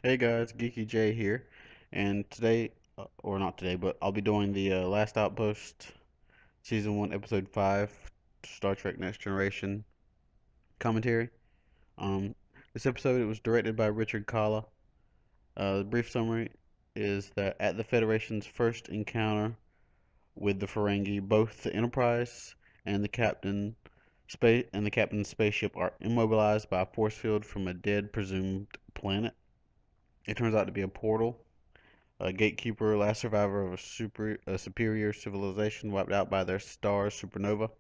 Hey guys, Geeky J here, and today, or not today, but I'll be doing the last Outpost, Season 1, Episode 5, Star Trek Next Generation commentary. Um, this episode, it was directed by Richard Kalla. The brief summary is that at the Federation's first encounter with the Ferengi, both the Enterprise and the captain's spaceship are immobilized by a force field from a dead presumed planet. It turns out to be a portal. A gatekeeper, last survivor of a superior civilization wiped out by their star's supernova.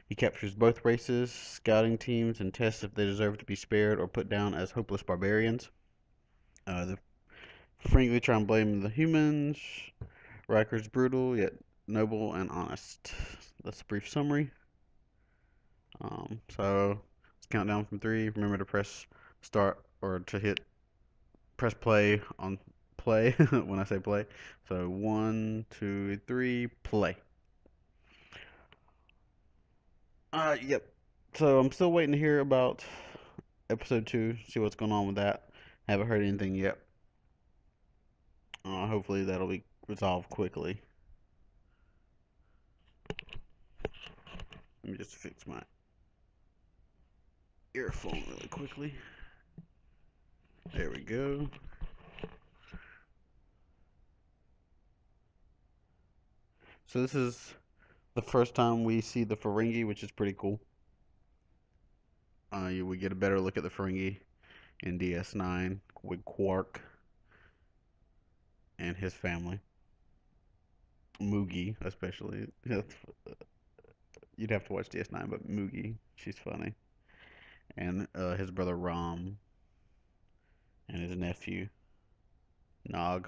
He captures both races, scouting teams, and tests if they deserve to be spared or put down as hopeless barbarians. The Ferengi try and blame the humans. Riker's brutal, yet noble and honest. That's a brief summary. So let's count down from three. Remember to press start or to hit press play on play when I say play. So one, two, three, play. Yep. So I'm still waiting to hear about episode two. See what's going on with that. Haven't heard anything yet. Hopefully that'll be resolved quickly. Let me just fix my earphone really quickly. There we go. So this is the first time we see the Ferengi, which is pretty cool. We get a better look at the Ferengi in DS9 with Quark and his family. Moogie, especially. You'd have to watch DS9, but Moogie, she's funny. And his brother Rom and his nephew Nog.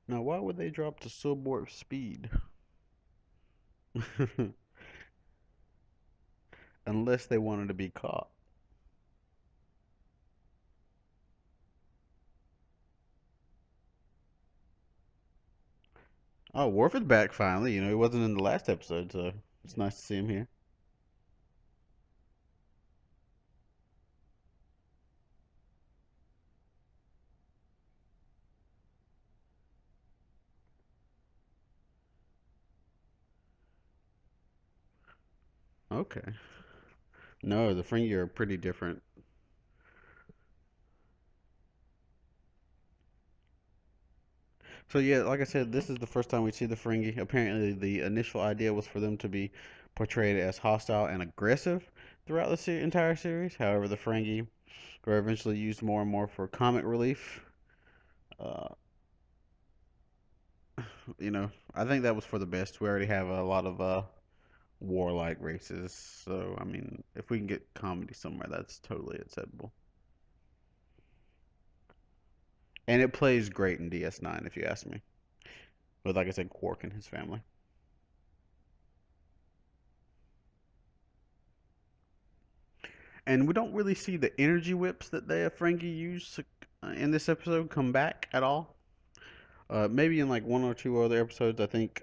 Now, why would they drop to subwarp speed? Unless they wanted to be caught. Oh, Worf is back finally. He wasn't in the last episode, so it's nice to see him here. Okay. No, the Ferengi are pretty different. So yeah, like I said, this is the first time we see the Ferengi. Apparently, the initial idea was for them to be portrayed as hostile and aggressive throughout the entire series. However, the Ferengi were eventually used more and more for comic relief. Uh, I think that was for the best. We already have a lot of warlike races, so I mean, if we can get comedy somewhere, that's totally acceptable. And it plays great in DS9, if you ask me. With, like I said, Quark and his family. And we don't really see the energy whips that the Ferengi use in this episode come back at all. Maybe in like one or two other episodes, I think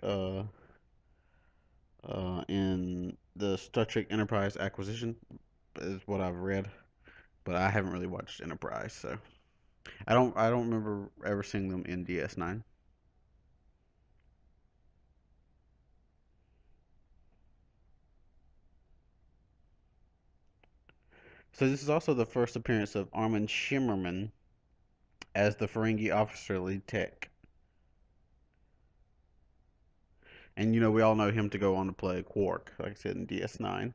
in the Star Trek Enterprise acquisition is what I've read, but I haven't really watched Enterprise, so I don't remember ever seeing them in DS9. So this is also the first appearance of Armin Shimmerman as the Ferengi officer lead tech. And we all know him to go on to play Quark, like I said in DS9.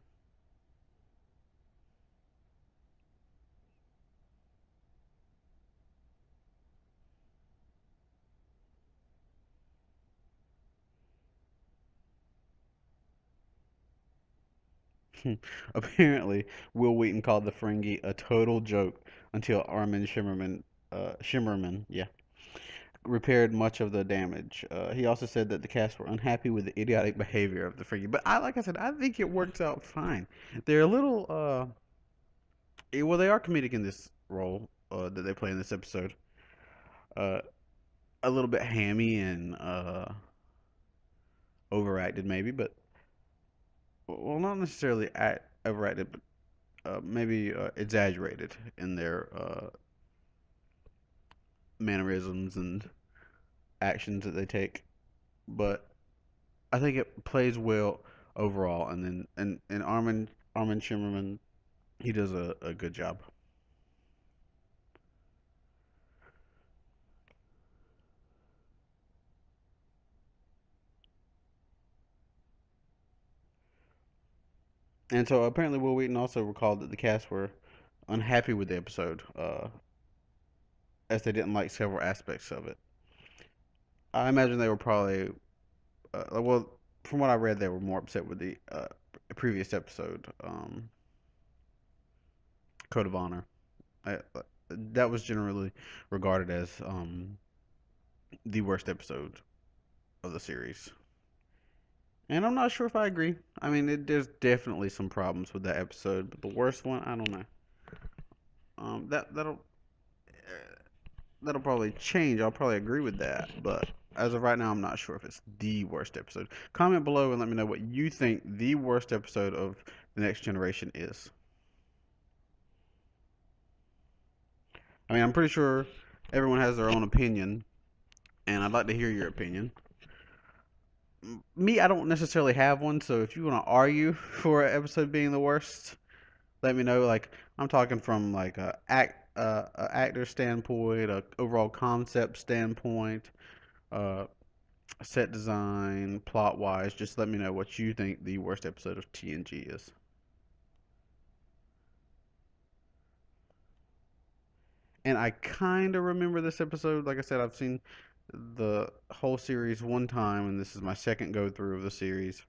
Apparently, Will Wheaton called the Ferengi a total joke until Armin Shimmerman, yeah, repaired much of the damage. He also said that the cast were unhappy with the idiotic behavior of the Ferengi, but like I said, I think it works out fine. They're a little, well, they are comedic in this role that they play in this episode. Uh, a little bit hammy and overacted, maybe, but well, not necessarily overacted, but maybe exaggerated in their mannerisms and actions that they take. But I think it plays well overall. And then and Armin Shimmerman, he does a good job. And so apparently Will Wheaton also recalled that the cast were unhappy with the episode, as they didn't like several aspects of it. I imagine they were probably well, from what I read, they were more upset with the previous episode, Code of Honor. That was generally regarded as the worst episode of the series. And I'm not sure if I agree. I mean, there's definitely some problems with that episode, but the worst one, I don't know. That'll probably change. I'll probably agree with that, but as of right now, I'm not sure if it's the worst episode. Comment below and let me know what you think the worst episode of The Next Generation is. I mean, I'm pretty sure everyone has their own opinion, and I'd like to hear your opinion. Me, I don't necessarily have one, so if you want to argue for an episode being the worst, let me know. Like, I'm talking from like a actor standpoint, a overall concept standpoint, uh, set design, plot wise. Just let me know what you think the worst episode of TNG is. And I kind of remember this episode. Like I said, I've seen the whole series one time, and this is my second go through of the series.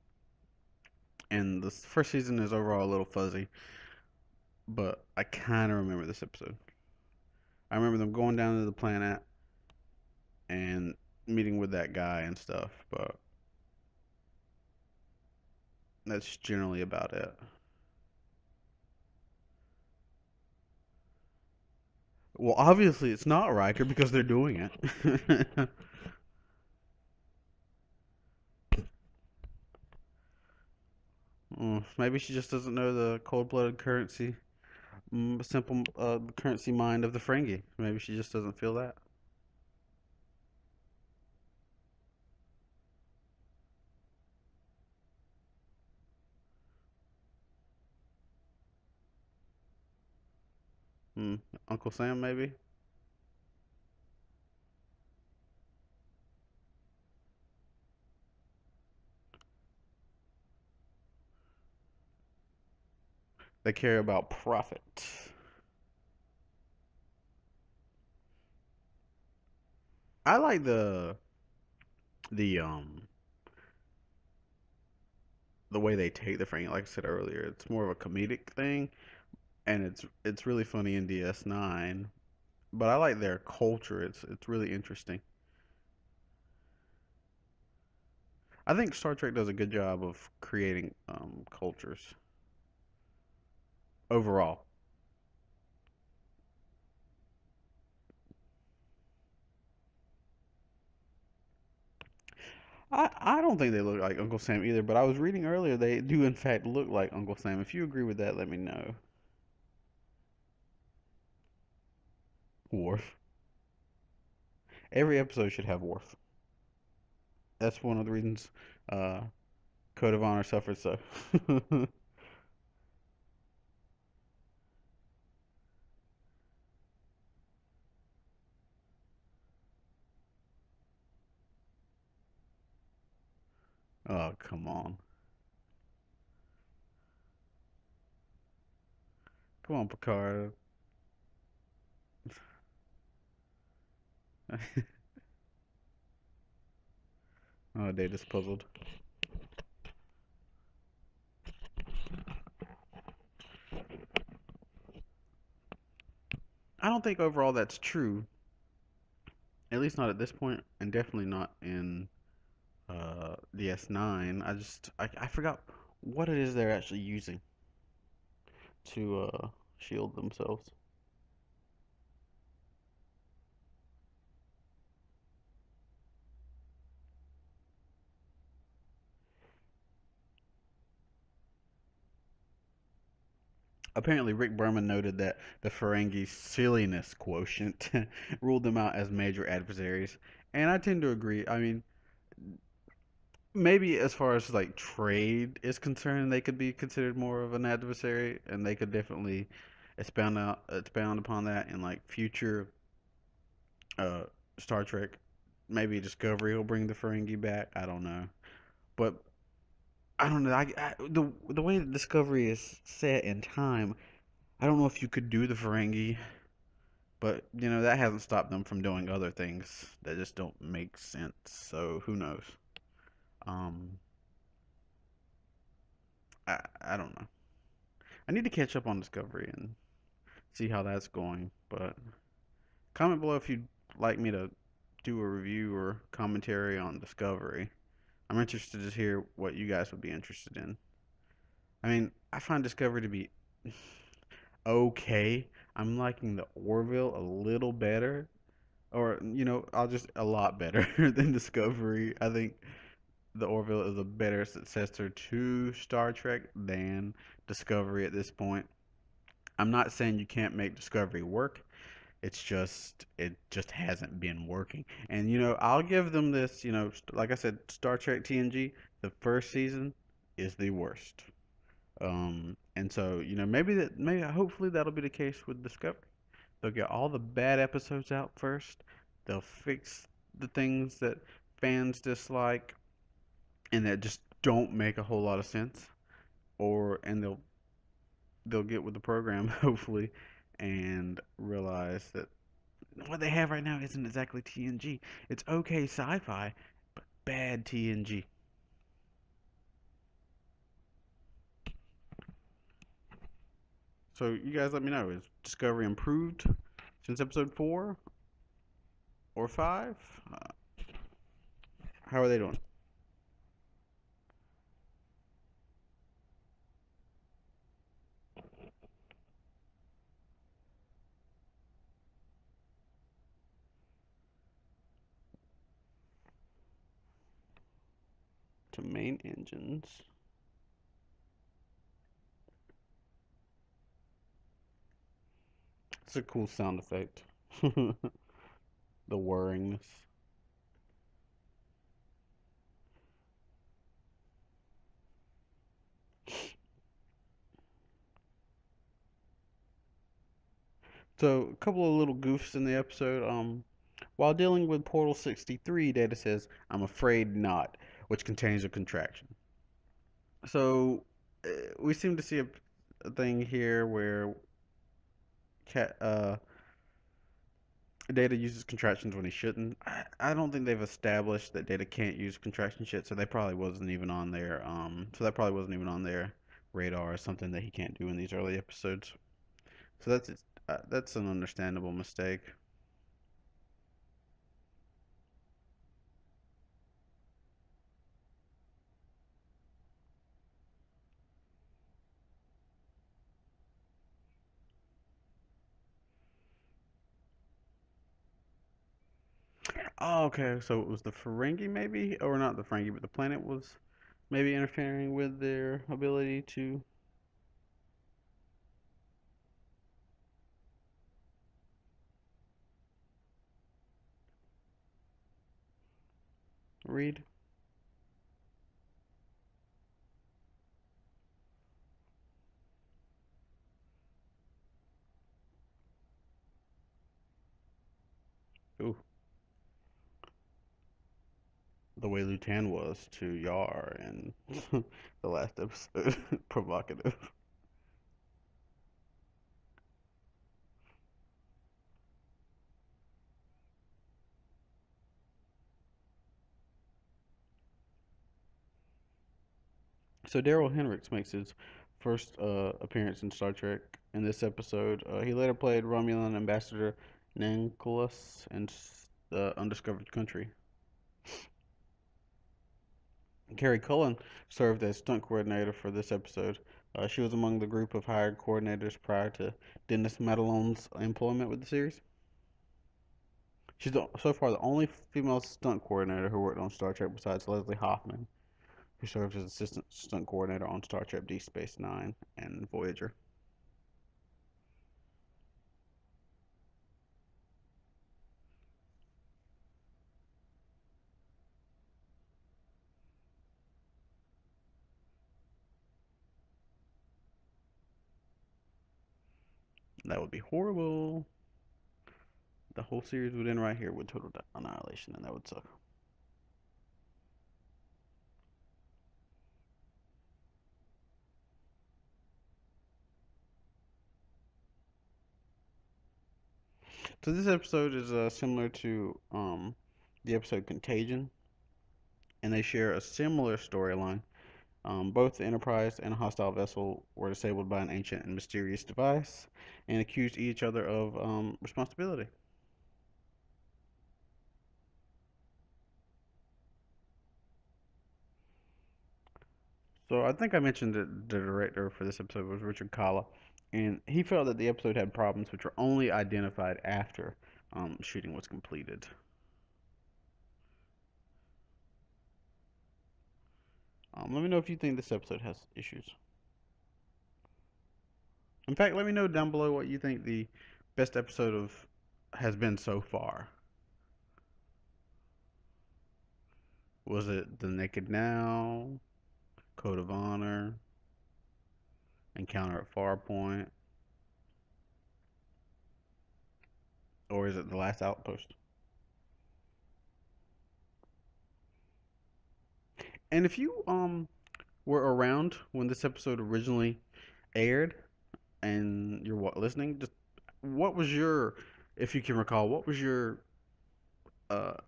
And the first season is overall a little fuzzy, but I kind of remember this episode. I remember them going down to the planet and meeting with that guy and stuff, but that's generally about it. Well, obviously it's not Riker because they're doing it. Maybe she just doesn't know the cold-blooded currency, simple currency mind of the Ferengi. Maybe she just doesn't feel that. Hmm. Uncle Sam, maybe. They care about profit. I like the the way they take the Ferengi. Like I said earlier, it's more of a comedic thing, and it's really funny in DS9. But I like their culture. It's really interesting. I think Star Trek does a good job of creating cultures overall. I don't think they look like Uncle Sam either, but I was reading earlier they do in fact look like Uncle Sam. If you agree with that, let me know. Worf. Every episode should have Worf. That's one of the reasons uh, Code of Honor suffered so. Oh, come on. Come on, Picard. Oh, Data's puzzled. I don't think overall that's true. At least not at this point, and definitely not in DS9. I forgot what it is they're actually using to shield themselves. Apparently, Rick Berman noted that the Ferengi's silliness quotient ruled them out as major adversaries, and I tend to agree. I mean, maybe as far as like trade is concerned, they could be considered more of an adversary, and they could definitely expound upon that in like future uh, Star Trek. Maybe Discovery will bring the Ferengi back. I don't know, but I don't know. The way that Discovery is set in time, I don't know if you could do the Ferengi, but that hasn't stopped them from doing other things that just don't make sense. So who knows? Um, I don't know. I need to catch up on Discovery and see how that's going. But comment below if you'd like me to do a review or commentary on Discovery. I'm interested to hear what you guys would be interested in. I mean, I find Discovery to be okay. I'm liking the Orville a little better, or I'll just a lot better than Discovery. I think the Orville is a better successor to Star Trek than Discovery at this point. I'm not saying you can't make Discovery work. It just hasn't been working. And I'll give them this. Like I said, Star Trek TNG, the first season is the worst. And so maybe hopefully that'll be the case with Discovery. They'll get all the bad episodes out first. They'll fix the things that fans dislike and that just don't make a whole lot of sense. And they'll get with the program hopefully and realize that what they have right now isn't exactly TNG. It's okay sci-fi, but bad TNG. So you guys let me know. Is Discovery improved since episode 4 or 5? Uh, how are they doing? To main engines. It's a cool sound effect. The whirringness. So a couple of little goofs in the episode. While dealing with Portal 63, Data says, "I'm afraid not," which contains a contraction. So we seem to see a thing here where cat Data uses contractions when he shouldn't. I don't think they've established that Data can't use contraction shit, so they probably wasn't even on their so that probably wasn't even on their radar or something that he can't do in these early episodes. So that's an understandable mistake. Oh, okay. So it was the Ferengi, maybe, or not the Ferengi, but the planet was maybe interfering with their ability to read. Ooh, the way Lutan was to Yar in the last episode. Provocative. So Daryl Henricks makes his first appearance in Star Trek in this episode. He later played Romulan Ambassador Nankolos in the Undiscovered Country. Carrie Cullen served as stunt coordinator for this episode. She was among the group of hired coordinators prior to Dennis Madalone's employment with the series. So far the only female stunt coordinator who worked on Star Trek besides Leslie Hoffman, who served as assistant stunt coordinator on Star Trek Deep Space Nine and Voyager. That would be horrible. The whole series would end right here with total annihilation, and that would suck. So this episode is similar to the episode Contagion, and they share a similar storyline. Both the Enterprise and a hostile vessel were disabled by an ancient and mysterious device, and accused each other of responsibility. So I think I mentioned that the director for this episode was Richard Kalla, and he felt that the episode had problems which were only identified after shooting was completed. Let me know if you think this episode has issues. In fact, let me know down below what you think the best episode of has been so far. Was it The Naked Now, Code of Honor, Encounter at Farpoint, or is it The Last Outpost? And if you were around when this episode originally aired and you're listening, just what was your, if you can recall, what was your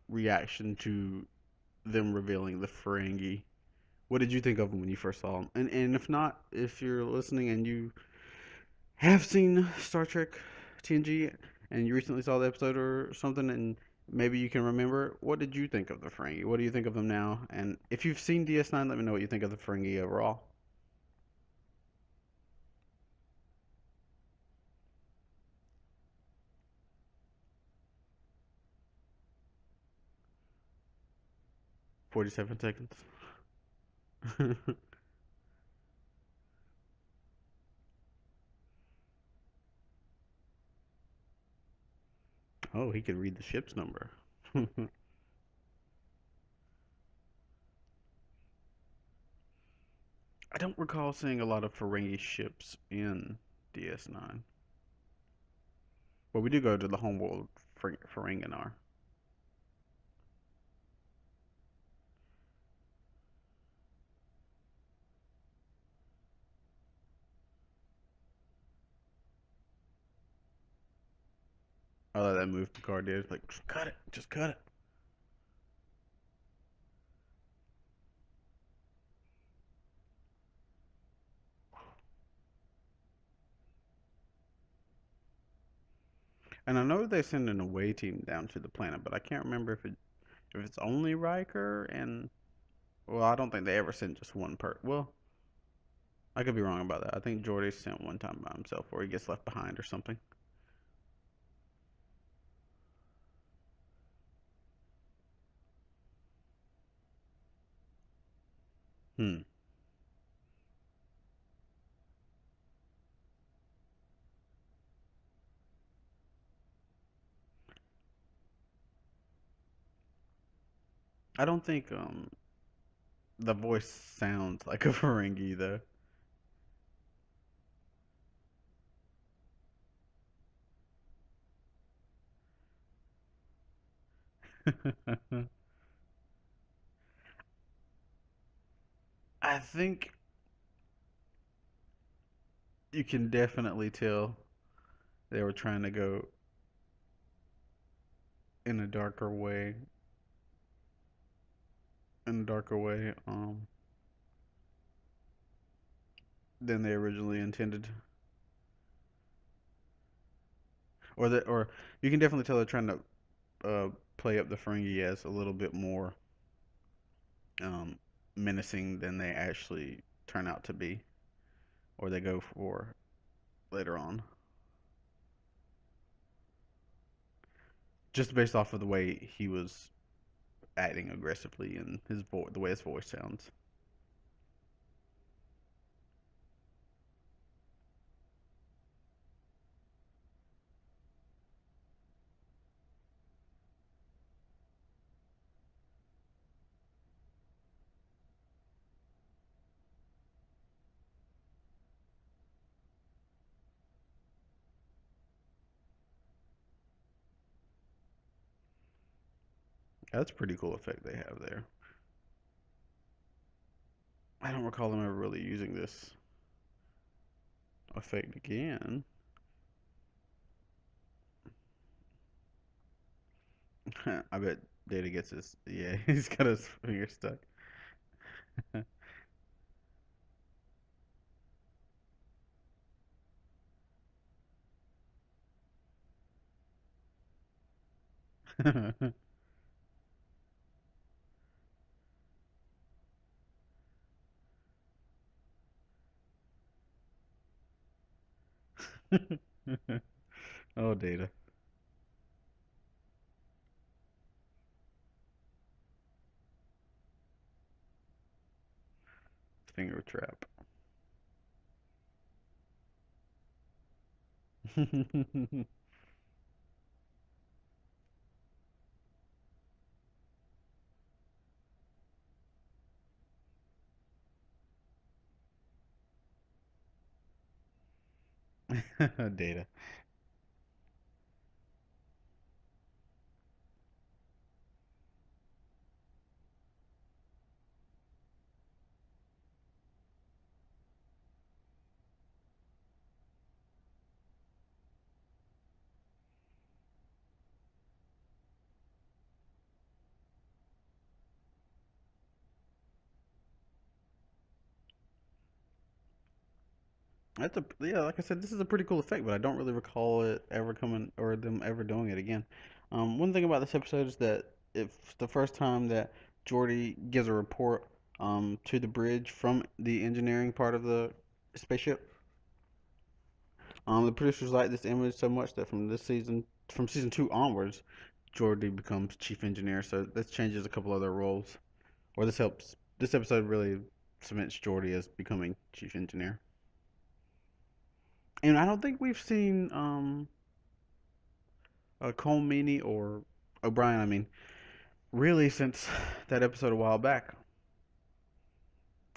reaction to them revealing the Ferengi? What did you think of them when you first saw them? And if not, if you're listening and you have seen Star Trek TNG and you recently saw the episode or something, and maybe you can remember, what did you think of the Ferengi? What do you think of them now? And if you've seen DS9, let me know what you think of the Ferengi overall. 47 seconds. Oh, he could read the ship's number. I don't recall seeing a lot of Ferengi ships in DS9. But we do go to the homeworld Ferenginar. I like that move Picard did. Like, just cut it. Just cut it. And I know they send an away team down to the planet, but I can't remember if it's only Riker and well, I don't think they ever send just one per. Well, I could be wrong about that. I think Geordi sent one time by himself, or he gets left behind or something. Hmm. I don't think the voice sounds like a Ferengi though. I think you can definitely tell they were trying to go in a darker way, in a darker way, than they originally intended, or you can definitely tell they're trying to play up the Ferengi as a little bit more um, menacing than they actually turn out to be, or they go for later on, just based off of the way he was acting aggressively and his voice, the way his voice sounds. That's a pretty cool effect they have there. I don't recall them ever really using this effect again. I bet Data gets his. Yeah, he's got his finger stuck. Oh, Data. Finger trap. Data. That's a yeah. Like I said, this is a pretty cool effect, but I don't really recall it ever coming or them ever doing it again. One thing about this episode is that it's the first time that Jordy gives a report to the bridge from the engineering part of the spaceship. The producers like this image so much that from season two onwards, Jordy becomes chief engineer. So this changes a couple other roles, or this helps. This episode really cements Jordy as becoming chief engineer. And I don't think we've seen Colmini or O'Brien, I mean, really since that episode a while back.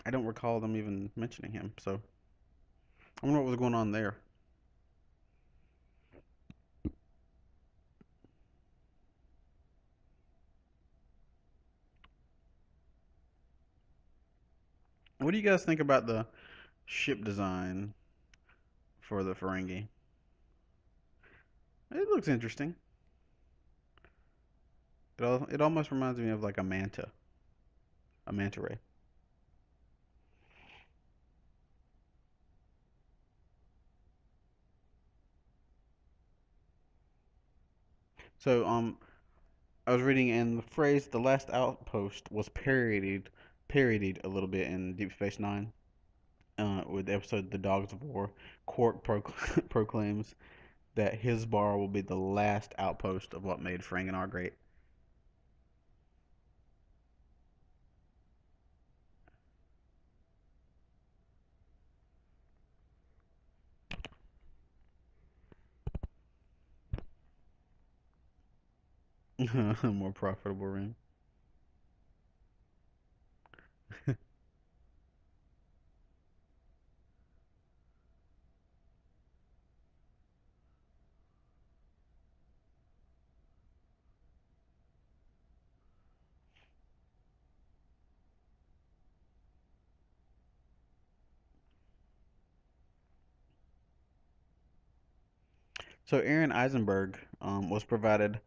I don't recall them even mentioning him, so I wonder what was going on there. What do you guys think about the ship design for the Ferengi? It looks interesting. It almost reminds me of like a manta ray. So I was reading, and the phrase "the last outpost" was parodied a little bit in Deep Space Nine, with the episode "The Dogs of War." Quark proclaims that his bar will be the last outpost of what made Ferenginar great. More profitable ring. So Aaron Eisenberg was provided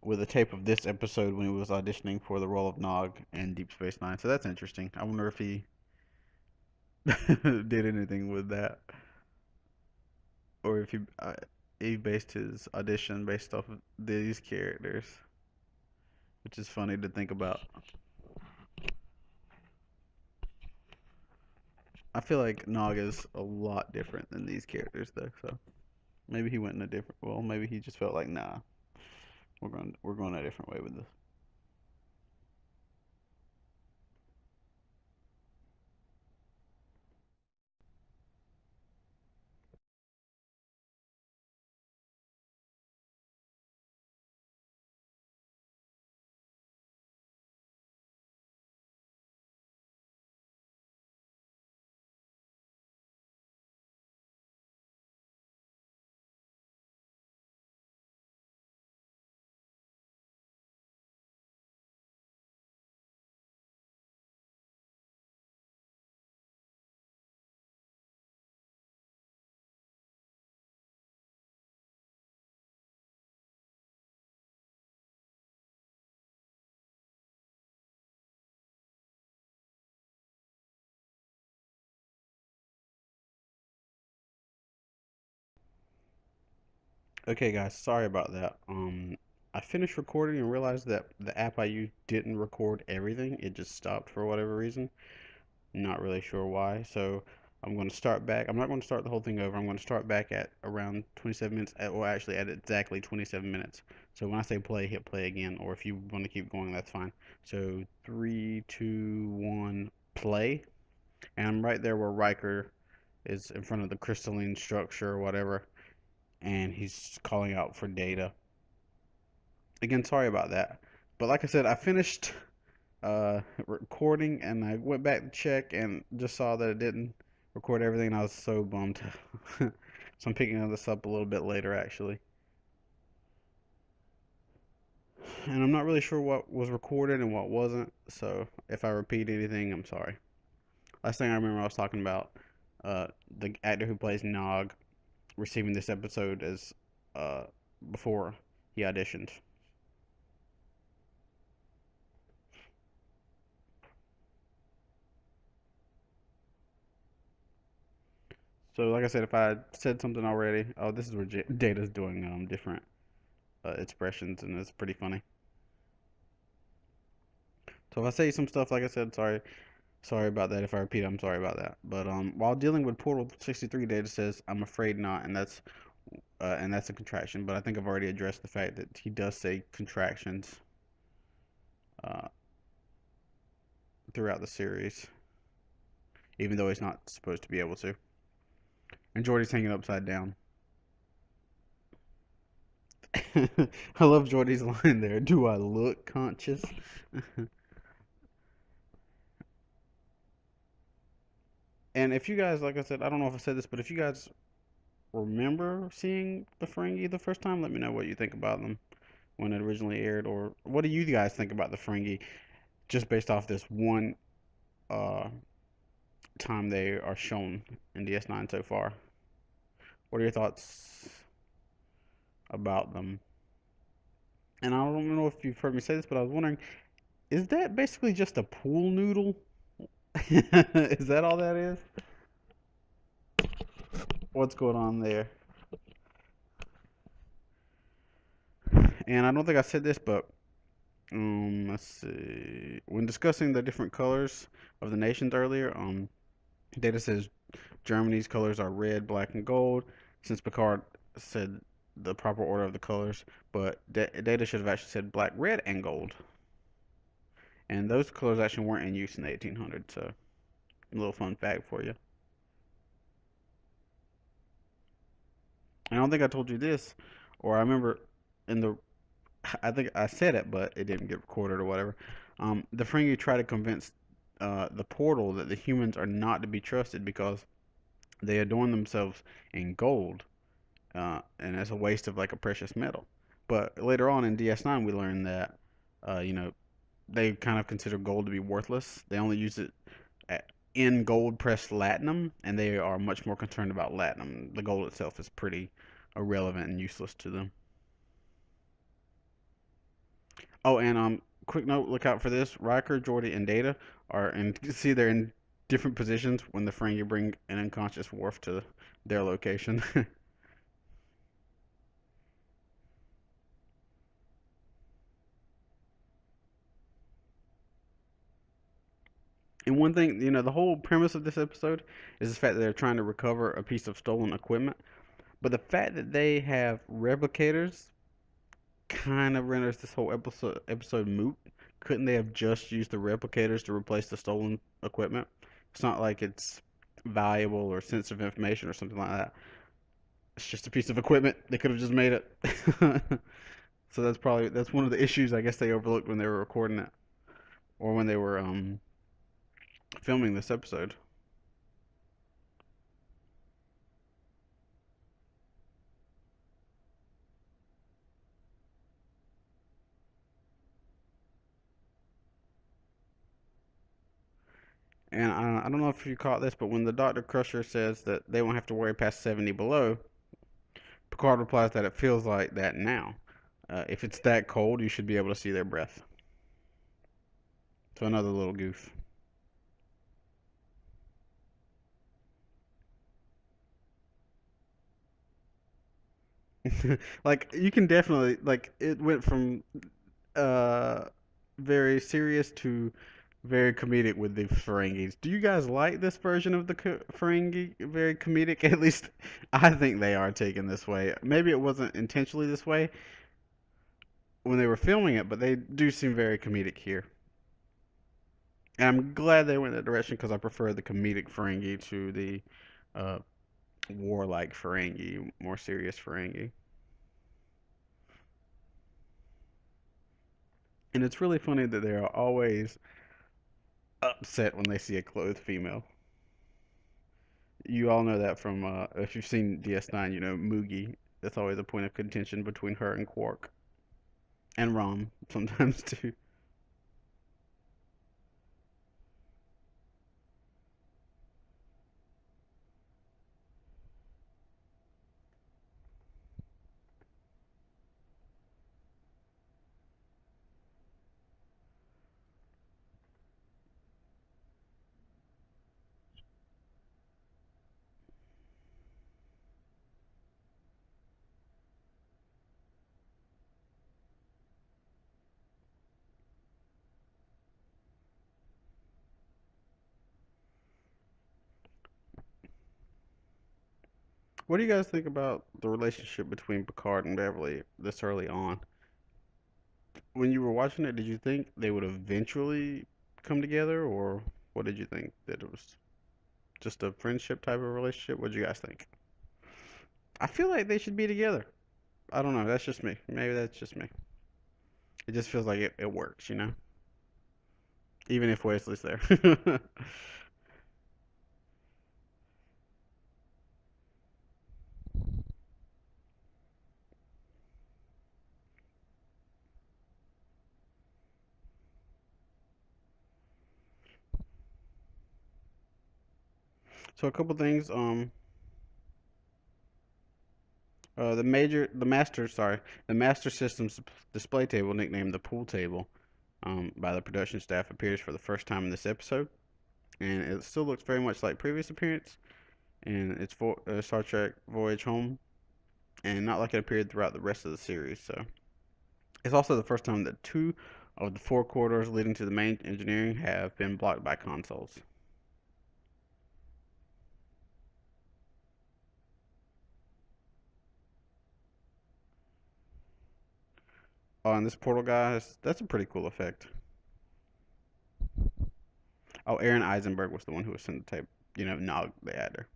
with a tape of this episode when he was auditioning for the role of Nog in Deep Space Nine. So that's interesting. I wonder if he did anything with that, or if he based his audition based off of these characters, which is funny to think about. I feel like Nog is a lot different than these characters, though. So maybe he went in a different. Well, maybe he just felt like, nah, we're going a different way with this. Okay, guys, sorry about that. I finished recording and realized that the app I used didn't record everything. It just stopped for whatever reason. Not really sure why. So I'm going to start back. I'm not going to start the whole thing over. I'm going to start back at around 27 minutes, or actually at exactly 27 minutes. So when I say play, hit play again, or if you want to keep going, that's fine. So 3, 2, 1, play. And I'm right there where Riker is in front of the crystalline structure or whatever, and he's calling out for Data. Again, sorry about that. But like I said, I finished recording and I went back to check and just saw that it didn't record everything, and I was so bummed. So I'm picking this up a little bit later actually. And I'm not really sure what was recorded and what wasn't, so if I repeat anything, I'm sorry. Last thing I remember I was talking about the actor who plays Nog receiving this episode as uh, before he auditioned. So, like I said, if I said something already, oh, this is where Data's doing different expressions, and it's pretty funny. So if I say some stuff, like I said, sorry about that. If I repeat, I'm sorry about that. But while dealing with Portal 63, Data says, "I'm afraid not," and that's a contraction. But I think I've already addressed the fact that he does say contractions uh, throughout the series, even though he's not supposed to be able to. And Jordy's hanging upside down. I love Jordy's line there. Do I look conscious? And if you guys, like I said, I don't know if I said this, but if you guys remember seeing the Ferengi the first time, let me know what you think about them when it originally aired, or what do you guys think about the Ferengi just based off this one uh, time they are shown in DS9 so far? What are your thoughts about them? And I don't know if you've heard me say this, but I was wondering, is that basically just a pool noodle? Is that all that is? What's going on there? And I don't think I said this, but let's see. When discussing the different colors of the nations earlier, Data says Germany's colors are red, black, and gold. Since Picard said the proper order of the colors, but Data should have actually said black, red, and gold. And those colors actually weren't in use in the 1800s. So, a little fun fact for you. I don't think I told you this, or I remember in the I think I said it, but it didn't get recorded or whatever. The Ferengi try to convince the portal that the humans are not to be trusted because they adorn themselves in gold, and it's a waste of like a precious metal. But later on in DS9, we learn that you know they kind of consider gold to be worthless. They only use it in gold pressed latinum, and they are much more concerned about latinum. The gold itself is pretty irrelevant and useless to them. Oh, and quick note: look out for this. Riker, Geordi, and Data are, and you see they're in different positions when the Ferengi bring an unconscious Worf to their location. And one thing, the whole premise of this episode is the fact that they're trying to recover a piece of stolen equipment. But the fact that they have replicators kind of renders this whole episode moot. Couldn't they have just used the replicators to replace the stolen equipment? It's not like it's valuable or sensitive information or something like that. It's just a piece of equipment. They could have just made it. So that's one of the issues I guess they overlooked when they were recording it, or when they were filming this episode. And I don't know if you caught this, but when the Doctor Crusher says that they won't have to worry past 70 below, Picard replies that it feels like that now. If it's that cold, you should be able to see their breath. So another little goof. Like you can definitely like it went from uh very serious to very comedic with the Ferengis. Do you guys like this version of the Ferengi? Very comedic? At least I think they are taken this way. Maybe it wasn't intentionally this way when they were filming it, but they do seem very comedic here. And I'm glad they went that direction because I prefer the comedic Ferengi to the uh, warlike Ferengi, more serious Ferengi. And it's really funny that they are always upset when they see a clothed female. You all know that from if you've seen DS9, you know Moogie. That's always a point of contention between her and Quark and Rom sometimes too. What do you guys think about the relationship between Picard and Beverly this early on? When you were watching it, did you think they would eventually come together, or what did you think? That it was just a friendship type of relationship? What did you guys think? I feel like they should be together. I don't know. That's just me. Maybe that's just me. It just feels like it works, you know? Even if Wesley's there. So a couple things. The master systems display table, nicknamed the pool table, by the production staff, appears for the first time in this episode, and it still looks very much like previous appearance, and it's for Star Trek Voyage Home, and not like it appeared throughout the rest of the series. So it's also the first time that two of the four corridors leading to the main engineering have been blocked by consoles. Oh, and this portal guy, that's a pretty cool effect. Oh, Aaron Eisenberg was the one who was sent the tape, Nog the Adder.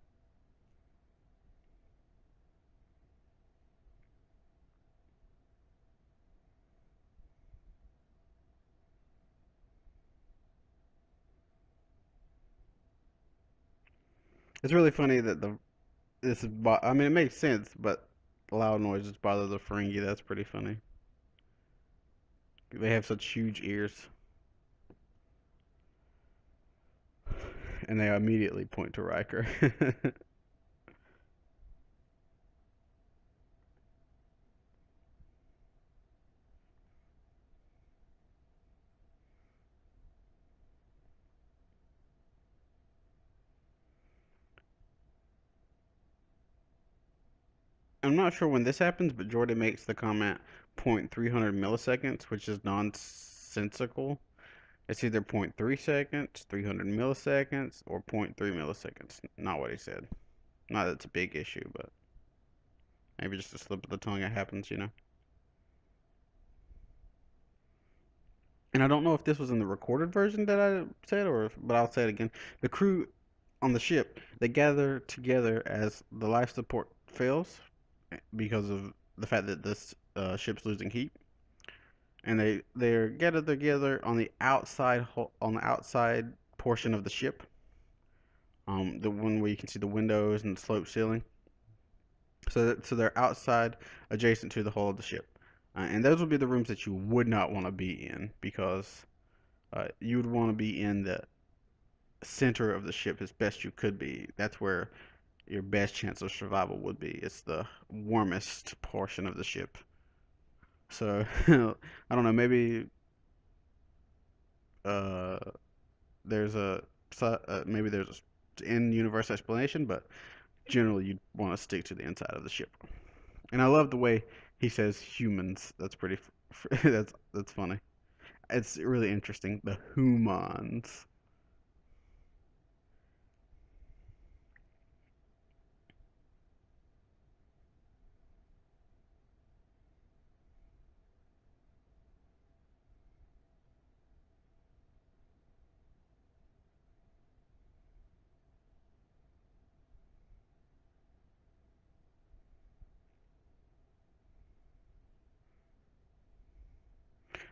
It's really funny that I mean, it makes sense, but loud noises bother the Ferengi. That's pretty funny. They have such huge ears, and they immediately point to Riker. I'm not sure when this happens, but Jordan makes the comment 0.300 milliseconds, which is nonsensical. It's either zero point 0.3 seconds, 300 milliseconds, or zero point 0.3 milliseconds. Not what he said. Not that it's a big issue, but maybe just a slip of the tongue. It happens. And I don't know if this was in the recorded version that I said, but I'll say it again. The crew on the ship, they gather together as the life support fails because of the fact that this ship's losing heat, and they're gathered together on the outside portion of the ship, the one where you can see the windows and the slope ceiling. So they're outside, adjacent to the hull of the ship, and those would be the rooms that you would not want to be in because you would want to be in the center of the ship as best you could be. That's where your best chance of survival would be. It's the warmest portion of the ship. So I don't know. Maybe uh, there's maybe there's a in-universe explanation, but generally you'd want to stick to the inside of the ship. And I love the way he says humans. That's pretty. That's funny. It's really interesting. The humans.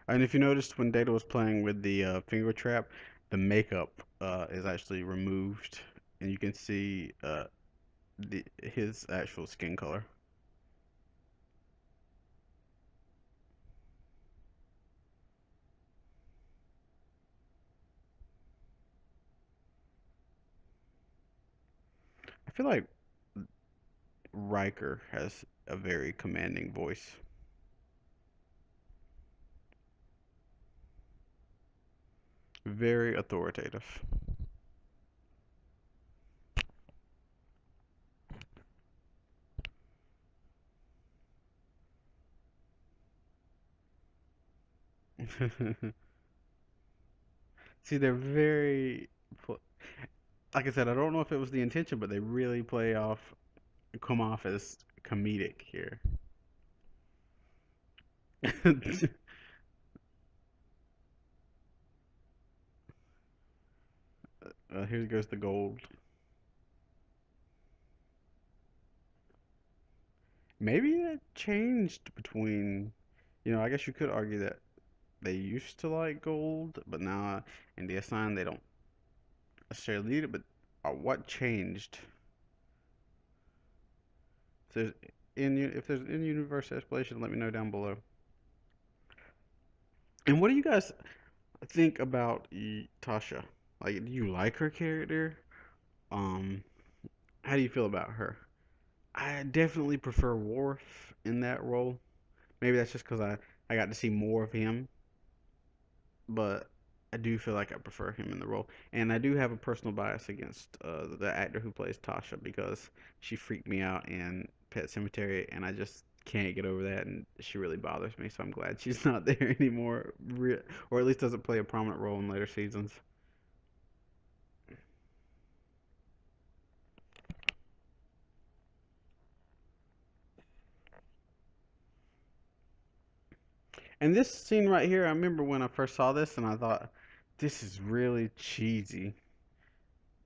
And if you noticed when Data was playing with the finger trap, the makeup is actually removed, and you can see his actual skin color. I feel like Riker has a very commanding voice, very authoritative. See, they're very, like I said, I don't know if it was the intention, but they really come off as comedic here. Here goes the gold. Maybe that changed between, I guess you could argue that they used to like gold, but now in the assign they don't necessarily need it. But what changed? If there's if there's in-universe explanation, let me know down below. And what do you guys think about Tasha? Like, do you like her character? Um, how do you feel about her? I definitely prefer Worf in that role. Maybe that's just because I got to see more of him, but I do feel like I prefer him in the role. And I do have a personal bias against the actor who plays Tasha because she freaked me out in Pet Cemetery, and I just can't get over that, and she really bothers me. So I'm glad she's not there anymore, or at least doesn't play a prominent role in later seasons. And this scene right here, I remember when I first saw this, and I thought, this is really cheesy.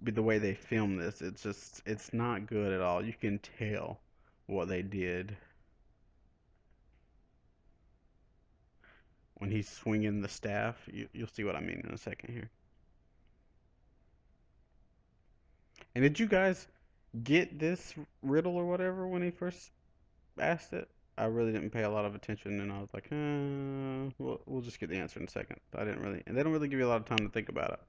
The way they filmed this, it's not good at all. You can tell what they did when he's swinging the staff. You'll see what I mean in a second here. And did you guys get this riddle or whatever when he first asked it? I really didn't pay a lot of attention, and I was like, we'll just get the answer in a second. I didn't really, and they don't really give you a lot of time to think about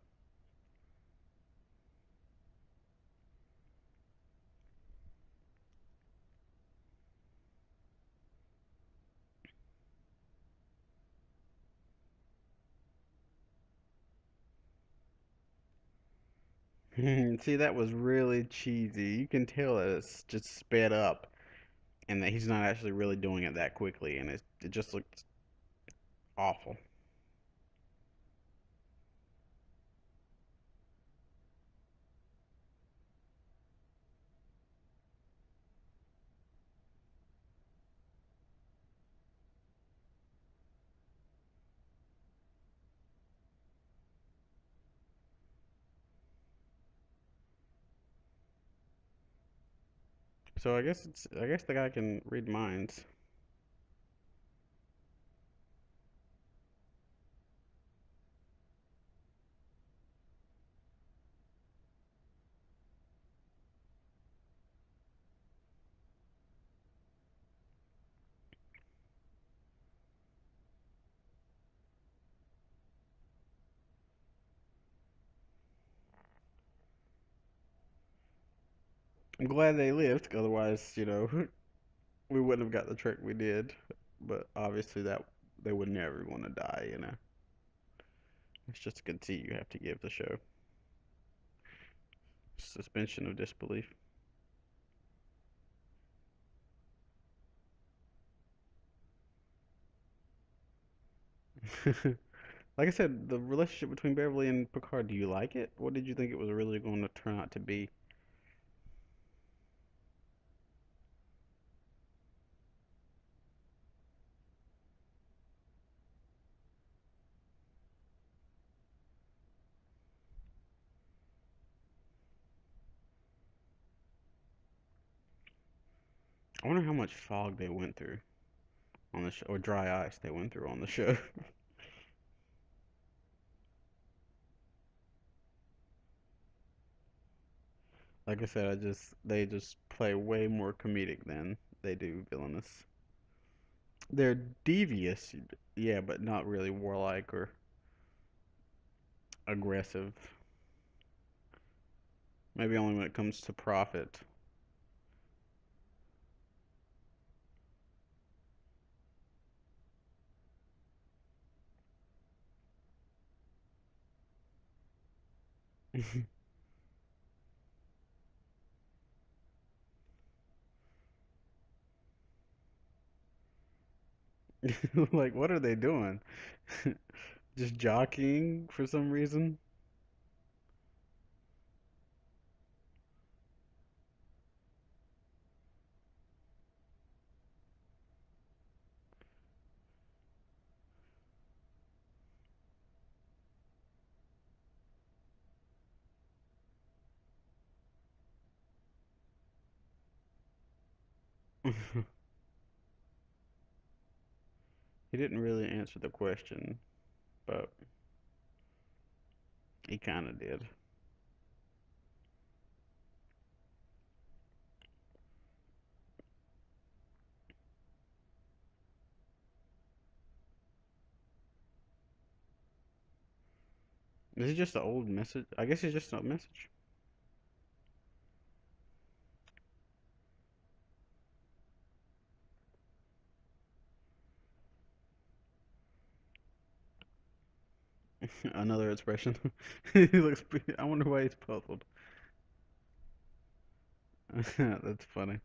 it. See, that was really cheesy. You can tell that it's just sped up, and that he's not actually really doing it that quickly, and it just looked awful. So I guess the guy can read minds. I'm glad they lived, otherwise, we wouldn't have got the trick we did. But obviously that they would never want to die. It's just a conceit you have to give the show. Suspension of disbelief. Like I said, the relationship between Beverly and Picard, do you like it? What did you think it was really going to turn out to be? I wonder how much fog they went through on the show, or dry ice they went through on the show. Like I said, they just play way more comedic than they do villainous. They're devious, yeah, but not really warlike or aggressive. Maybe only when it comes to profit. Like, what are they doing? Just jockeying for some reason? He didn't really answer the question, but he kind of did. Is it just an old message? I guess it's just a message. Another expression. He looks. I wonder why he's puzzled. That's funny.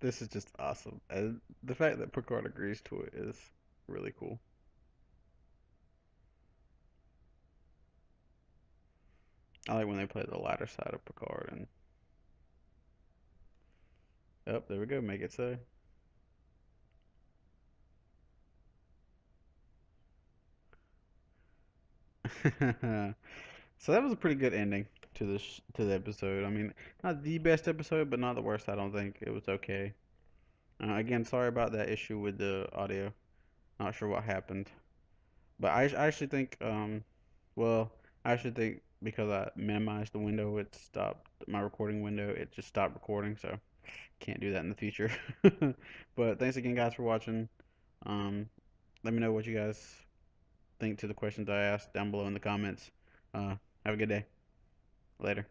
This is just awesome. And the fact that Picard agrees to it is really cool. I like when they play the lighter side of Picard and oh, there we go, make it so. So that was a pretty good ending to the episode. I mean, not the best episode, but not the worst. I don't think it was okay. Again, sorry about that issue with the audio. Not sure what happened, but I actually think well, I actually think because I minimized the window, it stopped my recording window. It just stopped recording, so can't do that in the future. But thanks again, guys, for watching. Um, Let me know what you guys think to the questions I asked down below in the comments. Have a good day. Later.